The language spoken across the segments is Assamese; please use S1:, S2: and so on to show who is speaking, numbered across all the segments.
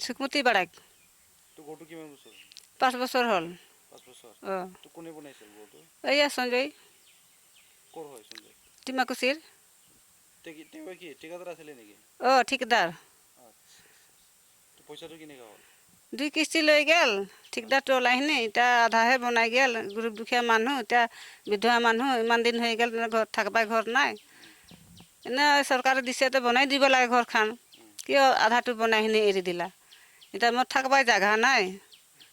S1: সুকমতি বাৰাক
S2: তো গৰুটো কিমান বছৰ
S1: 5 বছৰ হ'ল
S2: 5 বছৰ
S1: অঁ
S2: তো কোনে বনাইছিল গৰুটো
S1: এইয়া সঞ্জয়
S2: ক'ৰ হয় সঞ্জয়
S1: টিমাকুচিৰ
S2: তেওঁ কি ঠিকাদাৰ আছিলে নেকি
S1: অঁ ঠিকদাৰ
S2: আচ্ছা তো পইচাটো কেনেকৈ হ'ল
S1: 2 কিস্তি লৈ গেল ঠিকদাৰটো ওলাইনি এতিয়া আধাহে বনাই গেল গৰীব দুখীয়া মানুহ এতিয়া বিধৱা মানুহ ইমান দিন হৈ গেল ঘৰত থাকবাই ঘৰ নাই এনে চৰকাৰে দিছে তো বনাই দিব লাগে ঘৰখন কিয় আধাটো বনাইনি এৰি দিলা এতিয়া মোৰ থাকবাই জাগা নাই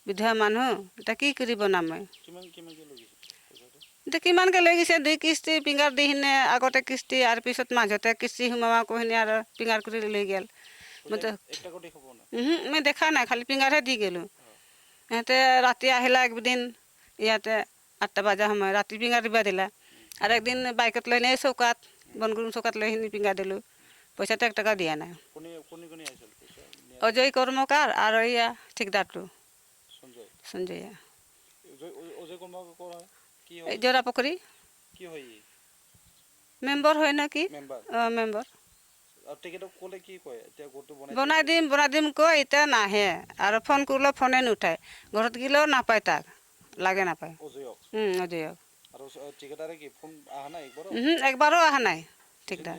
S1: বিধৱা মানুহ এতিয়া কি কৰি বনাম মই
S2: কিমানকৈ লৈ গৈছে পইচাটো
S1: এতিয়া কিমানকৈ লৈ গৈছে 2 কিস্তি পিঙাৰ দিহিনে আগতে কিস্তি আৰু পিছত মাজতে কিস্তি সোমাবা কহিনে আৰু পিঙাৰ কৰি লৈ গেল মইতো মই দেখা নাই খালি পিঙাৰহে দি গ'লোঁ সিহঁতে ৰাতি আহিলা একদিন ইয়াতে 8টা বজা সময় ৰাতি পিঙাৰ দিবা দিলা আৰু একদিন বাইকত লৈ নে চৌকাত বনগুৰুং চৌকাত লৈ আহিনি পিঙাৰ দিলোঁ পইচাটো 1 টকা দিয়া নাই অজয় কৰ্মকাৰ আৰু এয়া ঠিকদাৰটো সঞ্জয় এই জোৰা পুখুৰী মেম্বৰ হয় না কি অঁ মেম্বৰ বনাই দিম কয় এতিয়া নাহে আৰু ফোন কৰিলেও ফোনে নুঠায় ঘৰত গ'লেও নাপায় তাক লাগে নাপায় অজয়ক একবাৰো অহা নাই ঠিকদাৰ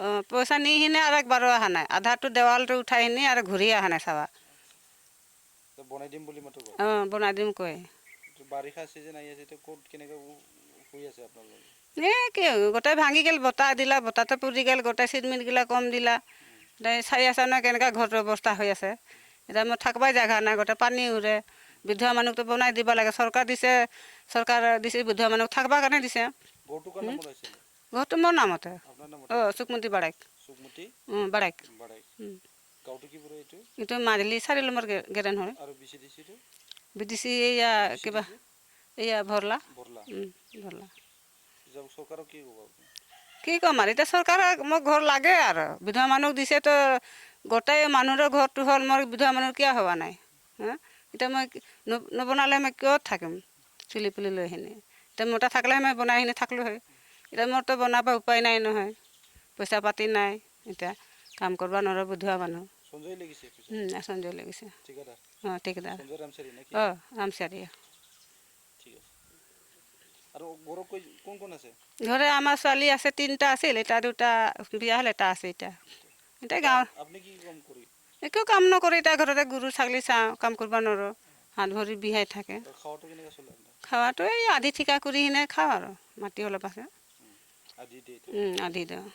S1: অঁ পইচা নিহিনে আৰু একবাৰো অহা নাই আধাটো দেৱালটো উঠাই নি আৰু ঘূৰি অহা নাই চাবা অঁ বনাই দিম কয়
S2: বাৰিষা চিজন আহি আছে ক'ত কেনেকৈ হৈ আছে আপোনালোকে
S1: কি গোটেই ভাঙি গ'ল বতাহ দিলা বতাহটো পুৰি গ'ল গোটেই চিটমিটগিলা কম দিলা চাই আছা নহয় কেনেকৈ ঘৰটোৰ অৱস্থা হৈ আছে এতিয়া মই থাকবাই জাগা নাই গোটেই পানী উৰে বিধৱা মানুহকতো বনাই দিব লাগে চৰকাৰ দিছে বিধৱা মানুহক থাকবাৰ কাৰণে দিছে ঘৰটো মোৰ নামতে অঁ সুকমতি বাৰাক বাৰাক এইটো মাৰিলি 4 নম্বৰ গেৰেন হয় বিডিচি এয়া কিবা এয়া ভৰলা কি ক'ম আৰু এতিয়া চৰকাৰক মোক ঘৰ লাগে আৰু বিধৱা মানুহক দিছে তো গোটেই মানুহৰ ঘৰটো হ'ল মোৰ বিধৱা মানুহ কিয় হোৱা নাই এতিয়া মই নবনালে মই কিয় থাকিম চুলি পুলি লৈ আহিনি এতিয়া মোৰ তাত থাকিলে মই বনাই আহিনি থাকলোঁ হয় এতিয়া মোৰতো বনাব উপায় নাই নহয় পইচা পাতি নাই এতিয়া কাম কৰিব নোৱাৰোঁ বিধৱা মানুহ সঞ্জয় লাগিছে অঁ ঠিকদাৰ অঁ ৰামচাৰিয়া ঘৰে আমাৰ ছোৱালী আছে 3টা আছিল এটা 2টা বিয়া হ'ল এটা আছে এতিয়া গাঁৱৰ একো কাম নকৰে এতিয়া ঘৰতে গৰু ছাগলী চাওঁ কাম কৰিব নোৱাৰোঁ হাত ভৰি বিহাই থাকে খাৱাটো এই আধি ঠিকা কৰি কিনে খাওঁ আৰু মাটি অলপ আছে আধি দিওঁ